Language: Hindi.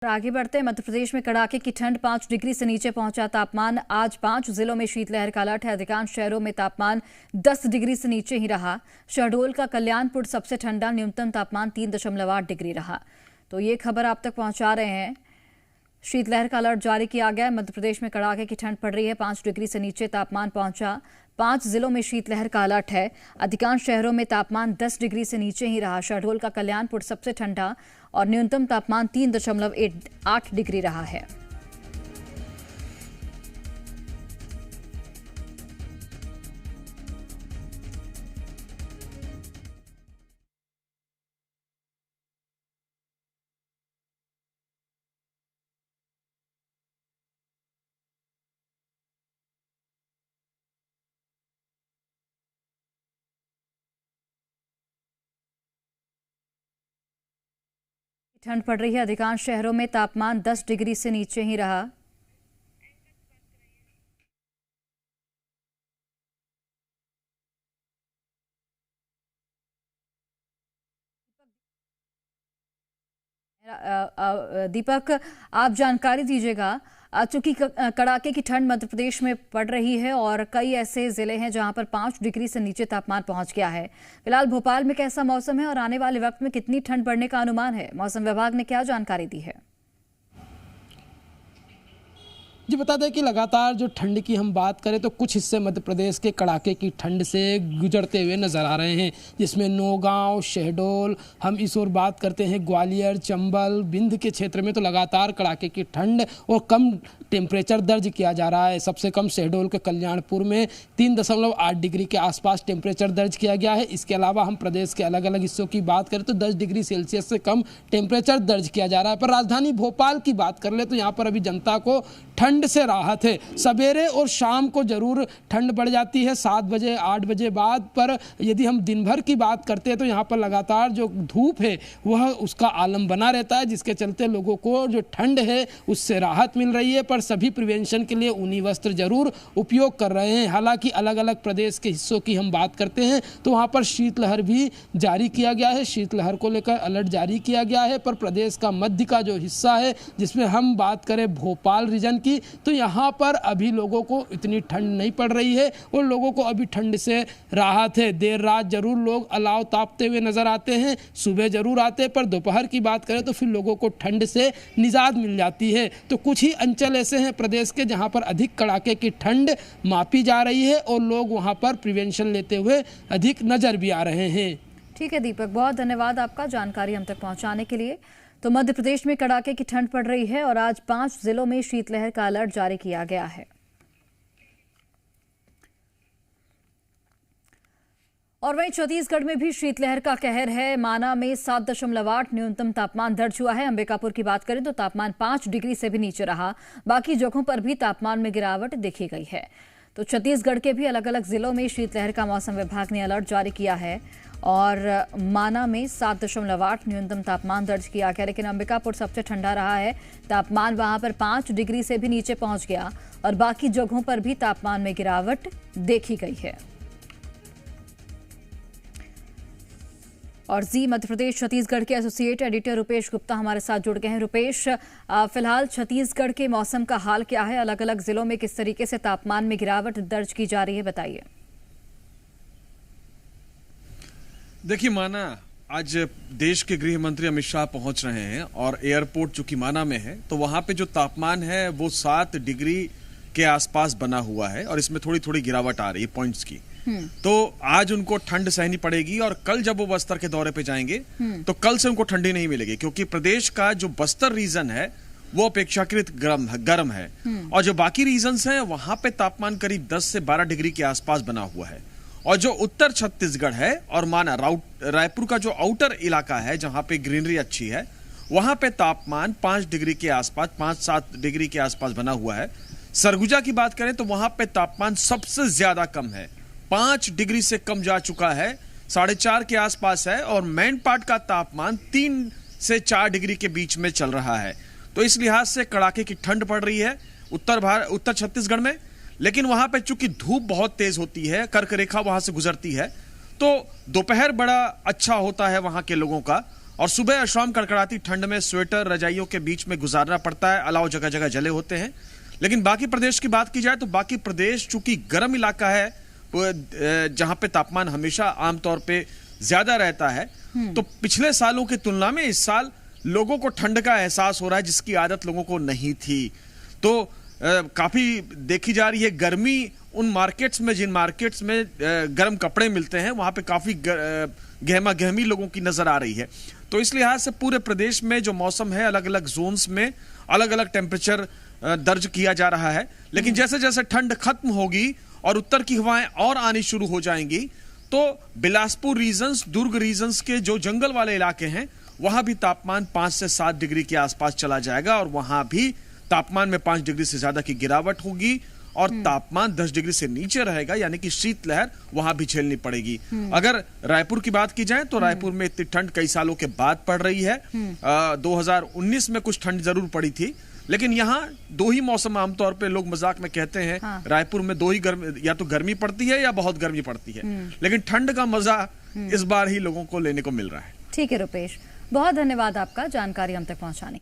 आगे बढ़ते हैं। मध्य प्रदेश में कड़ाके की ठंड 5 डिग्री से नीचे पहुंचा तापमान। आज 5 जिलों में शीतलहर का अलर्ट है। अधिकांश शहरों में तापमान 10 डिग्री से नीचे ही रहा। शहडोल का कल्याणपुर सबसे ठंडा, न्यूनतम तापमान 3.8 डिग्री रहा। तो ये खबर आप तक पहुंचा रहे हैं। शीतलहर का अलर्ट जारी किया गया है। मध्य प्रदेश में कड़ाके की ठंड पड़ रही है। 5 डिग्री से नीचे तापमान पहुंचा। 5 जिलों में शीतलहर का अलर्ट है। अधिकांश शहरों में तापमान 10 डिग्री से नीचे ही रहा। शहडोल का कल्याणपुर सबसे ठंडा और न्यूनतम तापमान 3.8 डिग्री रहा है। ठंड पड़ रही है। अधिकांश शहरों में तापमान 10 डिग्री से नीचे ही रहा। दीपक, आप जानकारी दीजिएगा। चूंकि कड़ाके की ठंड मध्य प्रदेश में पड़ रही है और कई ऐसे जिले हैं जहां पर 5 डिग्री से नीचे तापमान पहुंच गया है। फिलहाल भोपाल में कैसा मौसम है और आने वाले वक्त में कितनी ठंड बढ़ने का अनुमान है? मौसम विभाग ने क्या जानकारी दी है? जी बता दें कि लगातार जो ठंड की हम बात करें तो कुछ हिस्से मध्य प्रदेश के कड़ाके की ठंड से गुजरते हुए नजर आ रहे हैं, जिसमें नौगांव, शहडोल, हम इस ओर बात करते हैं ग्वालियर, चंबल, बिंद के क्षेत्र में तो लगातार कड़ाके की ठंड और कम टेम्परेचर दर्ज किया जा रहा है। सबसे कम शहडोल के कल्याणपुर में 3.8 डिग्री के आसपास टेम्परेचर दर्ज किया गया है। इसके अलावा हम प्रदेश के अलग अलग हिस्सों की बात करें तो 10 डिग्री सेल्सियस से कम टेम्परेचर दर्ज किया जा रहा है। पर राजधानी भोपाल की बात कर ले तो यहाँ पर अभी जनता को ठंड से राहत है। सवेरे और शाम को जरूर ठंड बढ़ जाती है 7 बजे 8 बजे बाद, पर यदि हम दिन भर की बात करते हैं तो यहाँ पर लगातार जो धूप है वह उसका आलम बना रहता है, जिसके चलते लोगों को जो ठंड है उससे राहत मिल रही है। पर सभी प्रिवेंशन के लिए ऊनी वस्त्र जरूर उपयोग कर रहे हैं। हालांकि अलग अलग प्रदेश के हिस्सों की हम बात करते हैं तो वहाँ पर शीतलहर भी जारी किया गया है। शीतलहर को लेकर अलर्ट जारी किया गया है। पर प्रदेश का मध्य का जो हिस्सा है, जिसमें हम बात करें भोपाल रीजन की, तो यहाँ पर अभी लोगों को इतनी ठंड नहीं पड़ रही है और लोगों को अभी ठंड से राहत है। देर रात जरूर लोग अलाव तापते हुए नजर आते हैं, सुबह जरूर आते हैं, पर दोपहर की बात करें तो फिर लोगों को ठंड से निजात मिल जाती है। तो कुछ ही अंचल ऐसे हैं प्रदेश के जहाँ पर अधिक कड़ाके की ठंड मापी जा रही है और लोग वहाँ पर प्रिवेंशन लेते हुए अधिक नजर भी आ रहे हैं। ठीक है दीपक, बहुत धन्यवाद आपका जानकारी हम तक पहुंचाने के लिए। तो मध्य प्रदेश में कड़ाके की ठंड पड़ रही है और आज 5 जिलों में शीतलहर का अलर्ट जारी किया गया है। और वहीं छत्तीसगढ़ में भी शीतलहर का कहर है। माना में 7.8 न्यूनतम तापमान दर्ज हुआ है। अंबिकापुर की बात करें तो तापमान 5 डिग्री से भी नीचे रहा। बाकी जगहों पर भी तापमान में गिरावट देखी गई है। तो छत्तीसगढ़ के भी अलग अलग जिलों में शीतलहर का मौसम विभाग ने अलर्ट जारी किया है और माना में 7.8 न्यूनतम तापमान दर्ज किया गया, लेकिन अंबिकापुर सबसे ठंडा रहा है। तापमान वहां पर 5 डिग्री से भी नीचे पहुंच गया और बाकी जगहों पर भी तापमान में गिरावट देखी गई है। और जी मध्य प्रदेश छत्तीसगढ़ के एसोसिएट एडिटर रुपेश गुप्ता हमारे साथ जुड़ गए हैं। रुपेश, फिलहाल छत्तीसगढ़ के मौसम का हाल क्या है? अलग अलग जिलों में किस तरीके से तापमान में गिरावट दर्ज की जा रही है, बताइए। देखिए माना, आज देश के गृह मंत्री अमित शाह पहुंच रहे हैं और एयरपोर्ट चूंकि माना में है तो वहां पे जो तापमान है वो 7 डिग्री के आसपास बना हुआ है और इसमें थोड़ी थोड़ी गिरावट आ रही है पॉइंट्स की। तो आज उनको ठंड सहनी पड़ेगी और कल जब वो बस्तर के दौरे पे जाएंगे तो कल से उनको ठंडी नहीं मिलेगी, क्योंकि प्रदेश का जो बस्तर रीजन है वो अपेक्षाकृत गर्म है और जो बाकी रीजन्स हैं वहां पे तापमान करीब 10 से 12 डिग्री के आसपास बना हुआ है। और जो उत्तर छत्तीसगढ़ है और माना रायपुर का जो आउटर इलाका है जहां पे ग्रीनरी अच्छी है, वहां पे तापमान 5 डिग्री के आसपास, 5-7 डिग्री के आसपास बना हुआ है। सरगुजा की बात करें तो वहां पे तापमान सबसे ज्यादा कम है, 5 डिग्री से कम जा चुका है, 4.5 के आसपास है और मेन पार्ट का तापमान 3 से 4 डिग्री के बीच में चल रहा है। तो इस लिहाज से कड़ाके की ठंड पड़ रही है उत्तर छत्तीसगढ़ में। लेकिन वहां पे चूंकि धूप बहुत तेज होती है, कर्क रेखा वहां से गुजरती है, तो दोपहर बड़ा अच्छा होता है वहां के लोगों का और सुबह और शाम कड़कड़ाती ठंड में स्वेटर रजाइयों के बीच में गुजारना पड़ता है। अलाव जगह जगह जले होते हैं। लेकिन बाकी प्रदेश की बात की जाए तो बाकी प्रदेश चूंकि गर्म इलाका है, जहां पे तापमान हमेशा आमतौर पे ज्यादा रहता है, तो पिछले सालों की तुलना में इस साल लोगों को ठंड का एहसास हो रहा है, जिसकी आदत लोगों को नहीं थी। तो काफी देखी जा रही है गर्मी उन मार्केट्स में, जिन मार्केट्स में गर्म कपड़े मिलते हैं, वहां पे काफी गहमा गहमी लोगों की नजर आ रही है। तो इस लिहाज से पूरे प्रदेश में जो मौसम है, अलग अलग जोन्स में अलग अलग टेम्परेचर दर्ज किया जा रहा है। लेकिन जैसे जैसे ठंड खत्म होगी और उत्तर की हवाएं और आनी शुरू हो जाएंगी, तो बिलासपुर रीजन्स, दुर्ग रीजन्स के जो जंगल वाले इलाके हैं, वहां भी तापमान 5 से 7 डिग्री के आसपास चला जाएगा और वहां भी तापमान में 5 डिग्री से ज्यादा की गिरावट होगी और तापमान 10 डिग्री से नीचे रहेगा, यानी कि शीतलहर वहां भी झेलनी पड़ेगी। अगर रायपुर की बात की जाए तो रायपुर में इतनी ठंड कई सालों के बाद पड़ रही है। 2019 में कुछ ठंड जरूर पड़ी थी, लेकिन यहाँ दो ही मौसम आमतौर पे लोग मजाक में कहते हैं। रायपुर में दो ही गर्मी, या तो गर्मी पड़ती है या बहुत गर्मी पड़ती है, लेकिन ठंड का मजा इस बार ही लोगों को लेने को मिल रहा है। ठीक है रुपेश, बहुत धन्यवाद आपका जानकारी हम तक पहुंचाने के लिए।